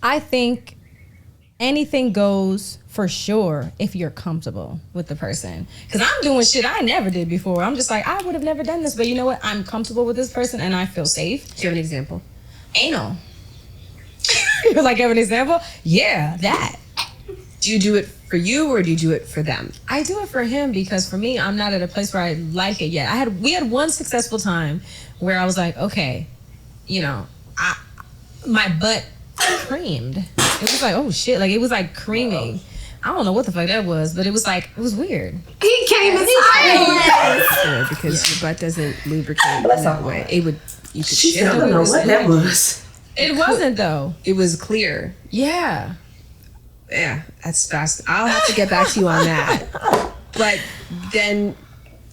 I think anything goes for sure if you're comfortable with the person. Because I'm doing shit I never did before. I'm just like, I would have never done this, but you know what? I'm comfortable with this person and I feel safe. Do you have an example? Anal. You're like, have an example? Yeah, that. Do you do it for you or do you do it for them? I do it for him because for me, I'm not at a place where I like it yet. We had one successful time where I was like, okay, you know, my butt creamed. It was like, oh shit, like it was like creaming. I don't know what the fuck that was, but it was weird. He came inside. Yeah, because your butt doesn't lubricate that way. You could shit I on don't know it. what that was. It wasn't though. It was clear. Yeah. Yeah, that's fast. I'll have to get back to you on that. But then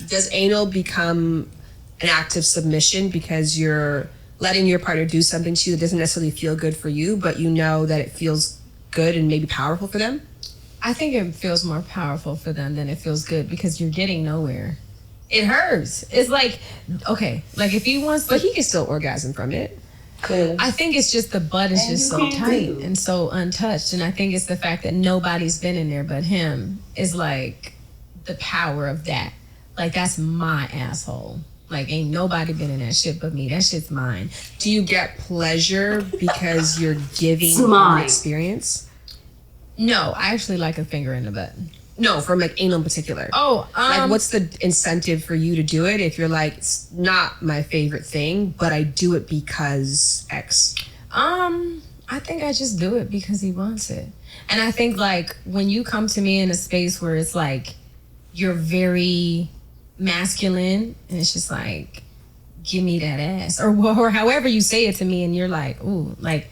does anal become an act of submission because you're letting your partner do something to you that doesn't necessarily feel good for you, but you know that it feels good and maybe powerful for them? I think it feels more powerful for them than it feels good because you're getting nowhere. It hurts. It's like, okay, like if he wants to... But he can still orgasm from it. I think it's just the butt is just so tight and so untouched. And I think it's the fact that nobody's been in there but him is like the power of that. Like, that's my asshole. Like, ain't nobody been in that shit but me. That shit's mine. Do you get pleasure because you're giving an experience? No, I actually like a finger in the butt. No, from like anal in particular. Oh, like what's the incentive for you to do it if you're like, it's not my favorite thing, but I do it because X? I think I just do it because he wants it. And I think like when you come to me in a space where it's like you're very masculine and it's just like, give me that ass or however you say it to me and you're like, ooh, like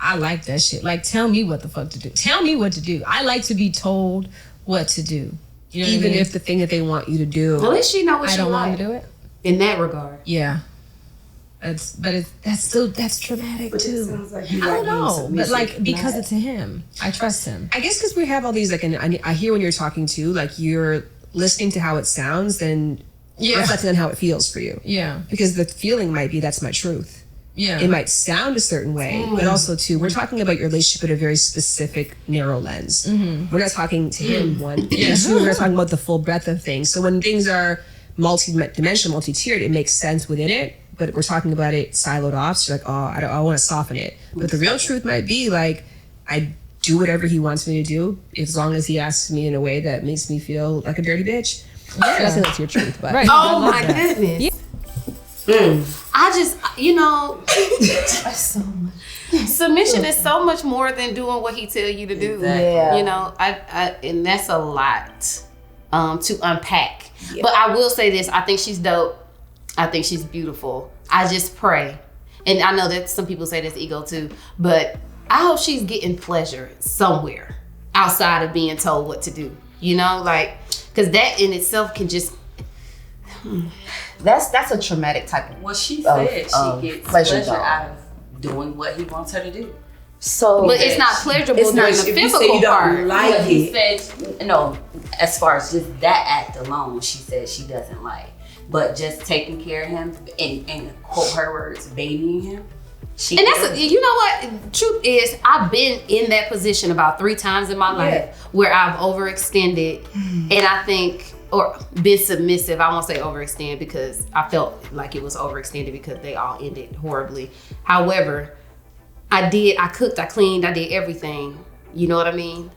I like that shit. Like, tell me what the fuck to do. Tell me what to do. I like to be told what to do. You know Even what I mean? if the thing that they want you to do, At least she know what I she don't like want to do it. in that regard. Yeah. That's traumatic But too. it sounds like you I like don't being know, but submissive, like because not- it's him, I trust him. I guess because we have all these like, and I hear when you're talking to, like you're listening to how it sounds, then reflecting on how it feels for you. Yeah, Because the feeling might be that's my truth. yeah. It might sound a certain way, but also too, we're talking about your relationship in a very specific, narrow lens. We're not talking to him one. Two, we're not talking about the full breadth of things. So when things are multi-dimensional, multi-tiered, it makes sense within it. But we're talking about it siloed off. So you're like, oh, I want to soften it. But the real truth might be like, I do whatever he wants me to do, as long as he asks me in a way that makes me feel like a dirty bitch. Yeah. That's not your truth, but Right. Oh my goodness. I just, you know, submission is so much more than doing what he tell you to do. Yeah. You know, I and that's a lot to unpack. Yeah. But I will say this, I think she's dope. I think she's beautiful. I just pray. And I know that some people say that's ego too, but I hope she's getting pleasure somewhere outside of being told what to do. You know, like, because that in itself can just... That's a traumatic type of. Well, she said she gets pleasure out of doing what he wants her to do. So, but it's not pleasurable It's not, during the if you say physical you don't part. like He it. said, no, as far as just that act alone, she said she doesn't like. But just taking care of him and quote her words, babying him. And that's, you know what? Truth is, I've been in that position about 3 times in my life where I've overextended, and I think, or been submissive. I won't say overextend because I felt like it was overextended because they all ended horribly. However, I cooked, I cleaned, I did everything. You know what I mean?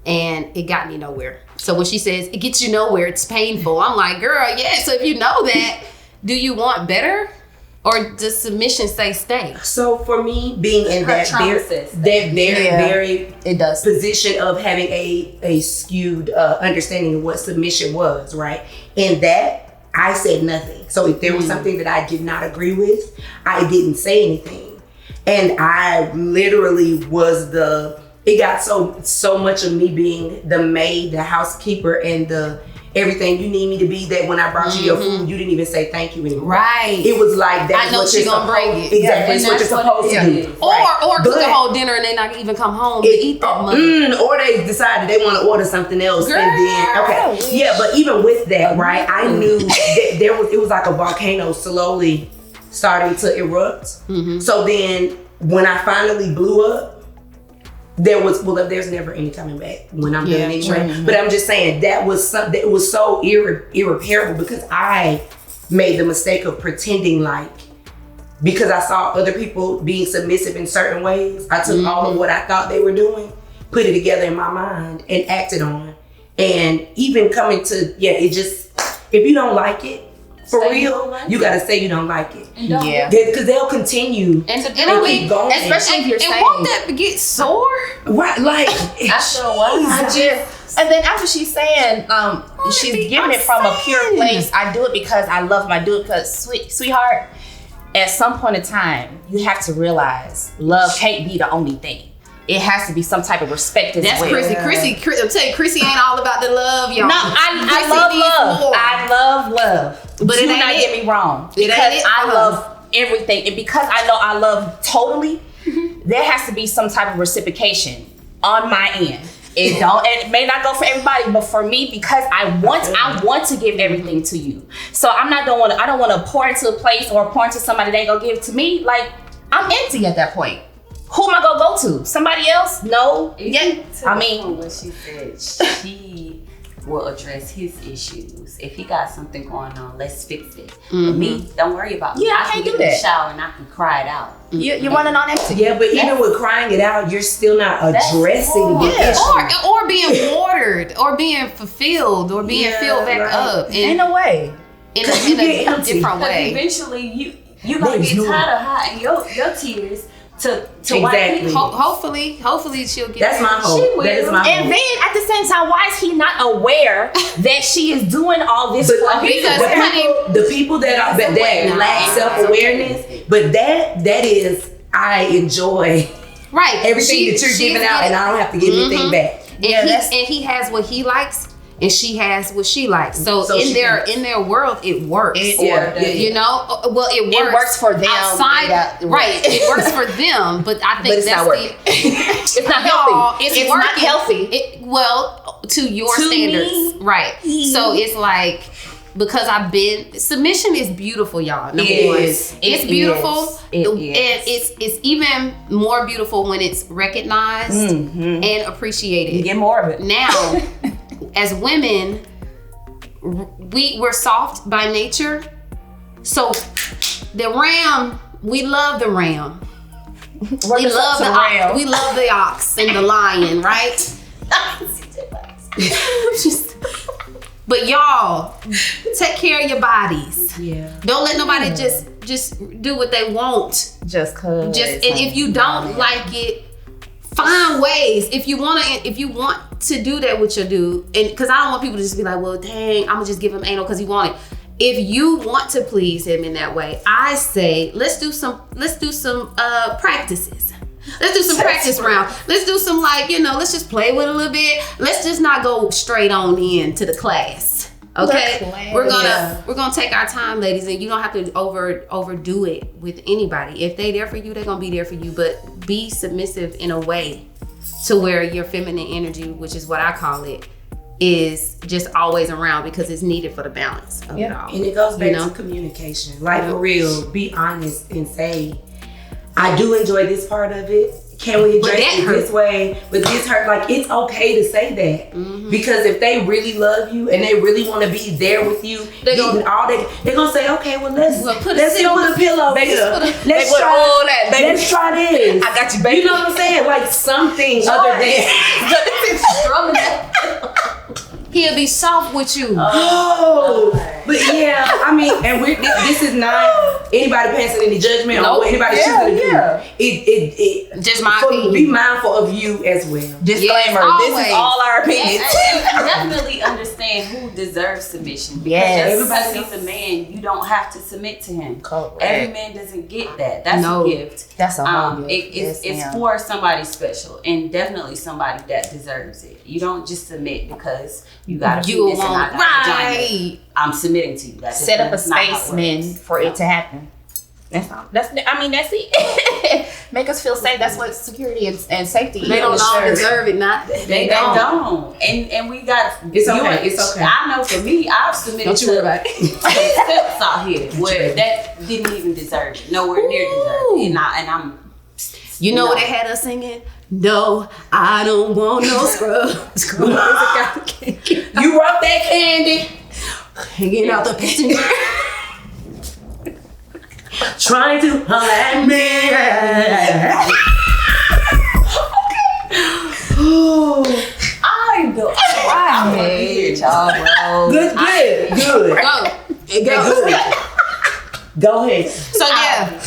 And it got me nowhere. So when she says it gets you nowhere, it's painful. I'm like, girl, yeah. So if you know that, do you want better? Or does submission say stay? So for me, being in Her that trauma very, says very it does. position of having a skewed understanding of what submission was, right? In that, I said nothing. So if there was something that I did not agree with, I didn't say anything. And I literally was it got so much of me being the maid, the housekeeper, and the everything you need me to be, that when I brought you your food, you didn't even say thank you anymore. Right. It was like that. I know she's gonna bring it. Exactly. It's what you're supposed to do. Or cook But- a whole dinner and they not even come home to eat that much. Or they decided they want to order something else. Girl. And then, yeah, but even with that, right, I knew that it was like a volcano slowly starting to erupt. So then when I finally blew up, there's never any coming back when I'm done anyway. But I'm just saying that was something that was so irreparable because I made the mistake of pretending like, because I saw other people being submissive in certain ways, I took all of what I thought they were doing, put it together in my mind and acted on. And even coming to, it just, if you don't like it, for real, you gotta say you don't like it. Because they'll continue and keep going. Especially if you're saying, won't that get sore? Right, like, after a while. And then after she's saying, she's giving it from a pure place. I do it because I love him. I do it because, sweetheart, at some point in time, you have to realize love can't be the only thing. It has to be some type of respect as well. That's Chrissy. I'll tell you, Chrissy ain't all about the love, y'all. No, I love love. I love love. But do not get me wrong. Because I love everything. And because I know I love totally, there has to be some type of reciprocation on my end. It may not go for everybody, but for me, because I want to give everything to you. So I don't want to pour into a place or pour into somebody that ain't gonna give it to me. Like, I'm empty at that point. Who am I gonna go to? Somebody else? No. When she said she will address his issues. If he got something going on, let's fix it. But me, don't worry about me. I can't do that. In the shower and I can cry it out. You're running on empty. Yeah, but even with crying it out, you're still not addressing the issue. Or being watered, or being fulfilled, or being filled back up. Ain't no way. In a different way. Eventually, you gonna get tired of hiding your tears. To exactly. Hopefully she'll get. That's my hope. That is my hope. And then at the same time, why is he not aware that she is doing all this? Because the people that lack self-awareness, but that is, I enjoy everything that you're giving out, and I don't have to give anything back. And he has what he likes. And she has what she likes. So in their world, it works. You know, well, it works. It works for them. Outside, right? It works for them, but I think it's that's not working. It's not healthy. It's working. not healthy. Well, to your standards, me, right? So it's like, because submission is beautiful, y'all. Number one, it's beautiful. And it's even more beautiful when it's recognized and appreciated. You get more of it now. As women, we're soft by nature. So the ram, we love the ram. We love the ox and the lion, right? But y'all, take care of your bodies. Yeah. Don't let nobody just do what they want. Just cause. And if you don't like it, find ways. If you want to do that with your dude, and because I don't want people to just be like, well, dang, I'm gonna just give him anal because he want it. If you want to please him in that way, I say let's do some practices. Let's do some practice round. Let's do some let's just play with it a little bit. Let's just not go straight on in to the class. Okay, we're gonna take our time, ladies, and you don't have to overdo it with anybody. If they there for you, they're gonna be there for you. But be submissive in a way to where your feminine energy, which is what I call it, is just always around because it's needed for the balance of it all. And it goes back to communication. Like, for real, be honest and say, I do enjoy this part of it. Can we address it this way? But this hurt. Like, it's okay to say that. Because if they really love you and they really want to be there with you, they're gonna say, okay, well, let's put a pillow here. Let's try this. I got you, baby. You know what I'm saying? Like, something other than he'll be soft with you. But yeah, I mean, and this is not anybody passing any judgment or what anybody choosing to do. It just my opinion. Be mindful of you as well. Disclaimer: this is all our opinions. And definitely understand who deserves submission. Because everybody needs a man. You don't have to submit to him. Correct. Every man doesn't get that. That's a gift. That's a whole gift. It's for somebody special, and definitely somebody that deserves it. You don't just submit because you got a penis and I got a vagina. I'm submitting to you. That's set up a space, men, for it to happen. That's all. That's it. Make us feel safe. That's what security and safety. They don't all deserve it. They don't. And we got. It's okay. It's okay. I know for me, I've submitted to steps out here where that didn't even deserve it. Nowhere near deserve it. And I'm You know what they had us singing? No, I don't want no scrubs. You wrote that, Candy? Hanging out the passenger. Trying to holler at me. I hate y'all, bro. Good. Go ahead. So yeah,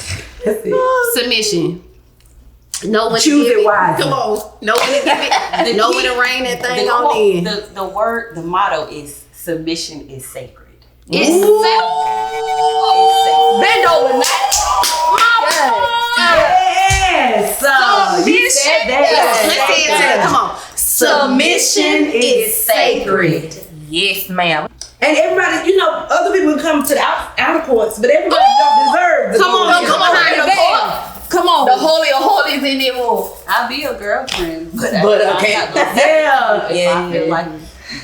submission. Know when Choose to give it wisely. Come on. Know when to give it. Know when to rein that thing on in. The motto is submission is sacred. It's Bend over now. Yes. You said that. Let's say it. Come on. Submission is sacred. Yes, ma'am. And everybody, you know, other people come to the outer courts, but everybody don't deserve the Come on, glory. come behind the veil. Come on. The holy of holies in there. I'll be a girlfriend, but okay. I'm not gonna if I feel like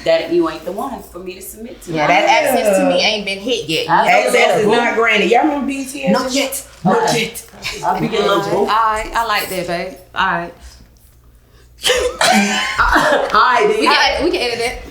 that you ain't the one for me to submit to. Yeah, that access to me ain't been hit yet. Access is not granted. Y'all remember BTS? Not yet. Not yet. I'll be a little boo. Alright, I like that, babe. Alright. Alright, We can edit that.